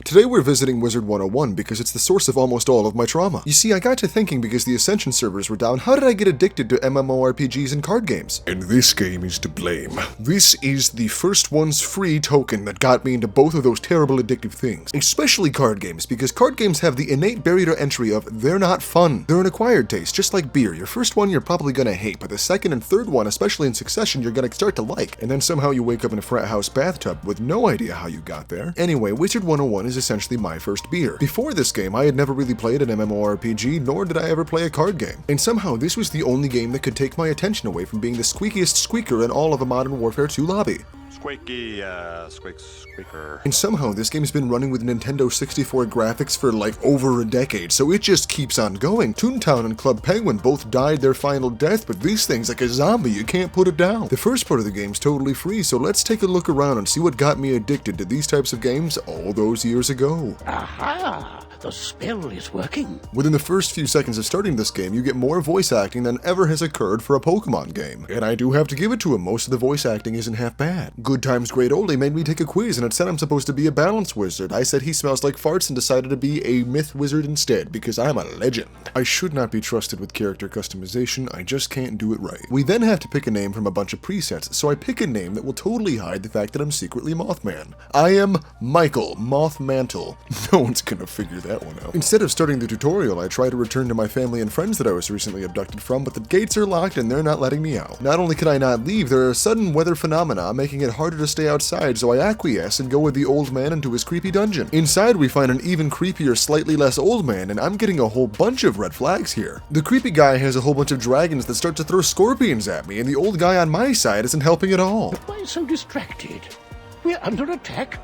Today we're visiting Wizard 101 because it's the source of almost all of my trauma. You see, I got to thinking because the Ascension servers were down, how did I get addicted to MMORPGs and card games? And this game is to blame. This is the first one's free token that got me into both of those terrible addictive things. Especially card games, because card games have the innate barrier to entry of they're not fun. They're an acquired taste, just like beer. Your first one you're probably gonna hate, but the second and third one, especially in succession, you're gonna start to like. And then somehow you wake up in a frat house bathtub with no idea how you got there. Anyway, Wizard 101 is essentially my first beer. Before this game, I had never really played an MMORPG, nor did I ever play a card game. And somehow this was the only game that could take my attention away from being the squeakiest squeaker in all of a Modern Warfare 2 lobby. Squeaky, squeaker. And somehow this game's been running with Nintendo 64 graphics for like over a decade, so it just keeps on going. Toontown and Club Penguin both died their final death, but this thing's like a zombie, you can't put it down. The first part of the game's totally free, so let's take a look around and see what got me addicted to these types of games all those years ago. Aha! The spell is working. Within the first few seconds of starting this game, you get more voice acting than ever has occurred for a Pokemon game. And I do have to give it to him, most of the voice acting isn't half bad. Good Times Great Oldie made me take a quiz and it said I'm supposed to be a balance wizard. I said he smells like farts and decided to be a myth wizard instead, because I'm a legend. I should not be trusted with character customization, I just can't do it right. We then have to pick a name from a bunch of presets, so I pick a name that will totally hide the fact that I'm secretly Mothman. I am Michael Mothmantle. No one's gonna figure that one out. Instead of starting the tutorial, I try to return to my family and friends that I was recently abducted from, but the gates are locked and they're not letting me out. Not only can I not leave, there are sudden weather phenomena making it harder to stay outside, so I acquiesce and go with the old man into his creepy dungeon. Inside we find an even creepier, slightly less old man, and I'm getting a whole bunch of red flags here. The creepy guy has a whole bunch of dragons that start to throw scorpions at me, and the old guy on my side isn't helping at all. Why so distracted? We're under attack.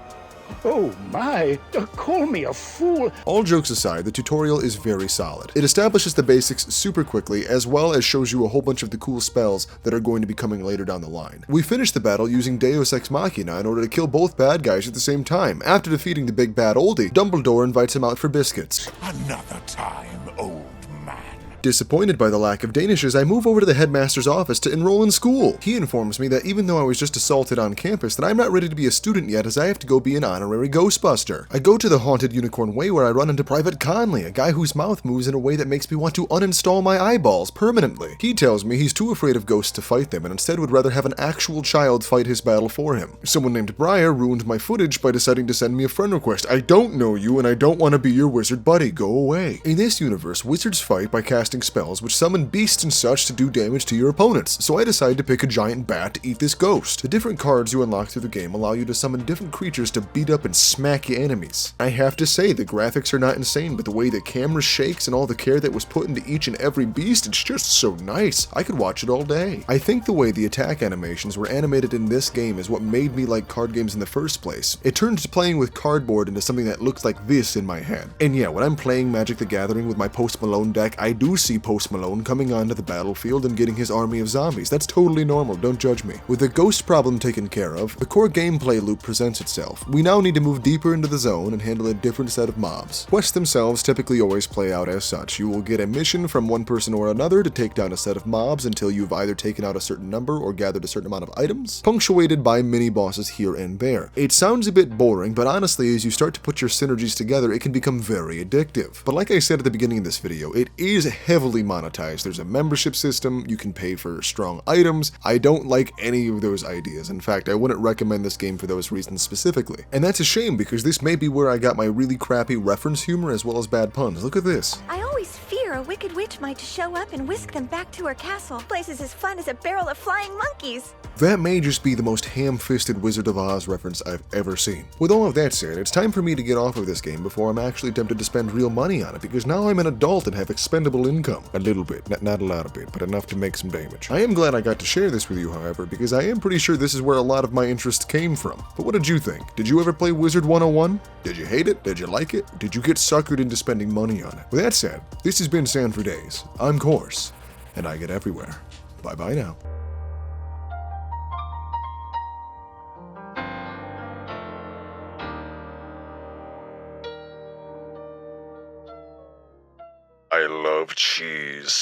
Oh my, call me a fool. All jokes aside, the tutorial is very solid. It establishes the basics super quickly, as well as shows you a whole bunch of the cool spells that are going to be coming later down the line. We finish the battle using Deus Ex Machina in order to kill both bad guys at the same time. After defeating the big bad oldie, Dumbledore invites him out for biscuits. Another time, old man. Disappointed by the lack of Danishes, I move over to the headmaster's office to enroll in school. He informs me that even though I was just assaulted on campus, that I'm not ready to be a student yet, as I have to go be an honorary Ghostbuster. I go to the Haunted Unicorn Way, where I run into Private Conley, a guy whose mouth moves in a way that makes me want to uninstall my eyeballs permanently. He tells me he's too afraid of ghosts to fight them, and instead would rather have an actual child fight his battle for him. Someone named Briar ruined my footage by deciding to send me a friend request. I don't know you, and I don't want to be your wizard buddy. Go away. In this universe, wizards fight by casting spells which summon beasts and such to do damage to your opponents, so I decided to pick a giant bat to eat this ghost. The different cards you unlock through the game allow you to summon different creatures to beat up and smack your enemies. I have to say, the graphics are not insane, but the way the camera shakes and all the care that was put into each and every beast, it's just so nice. I could watch it all day. I think the way the attack animations were animated in this game is what made me like card games in the first place. It turned playing with cardboard into something that looks like this in my head. And yeah, when I'm playing Magic the Gathering with my Post Malone deck, I do see Post Malone coming onto the battlefield and getting his army of zombies. That's totally normal, don't judge me. With the ghost problem taken care of, the core gameplay loop presents itself. We now need to move deeper into the zone and handle a different set of mobs. Quests themselves typically always play out as such. You will get a mission from one person or another to take down a set of mobs until you've either taken out a certain number or gathered a certain amount of items, punctuated by mini bosses here and there. It sounds a bit boring, but honestly, as you start to put your synergies together, it can become very addictive. But like I said at the beginning of this video, it is heavily monetized. There's a membership system, you can pay for strong items. I don't like any of those ideas. In fact, I wouldn't recommend this game for those reasons specifically. And that's a shame, because this may be where I got my really crappy reference humor as well as bad puns. Look at this. I always fear a wicked witch might show up and whisk them back to her castle. Place is as fun as a barrel of flying monkeys. That may just be the most ham-fisted Wizard of Oz reference I've ever seen. With all of that said, it's time for me to get off of this game before I'm actually tempted to spend real money on it, because now I'm an adult and have expendable income. A little bit, not a lot of it, but enough to make some damage. I am glad I got to share this with you, however, because I am pretty sure this is where a lot of my interest came from. But what did you think? Did you ever play Wizard 101? Did you hate it? Did you like it? Did you get suckered into spending money on it? With that said, this has been Sand for Days. I'm Course, and I get everywhere. Bye-bye now. I love cheese.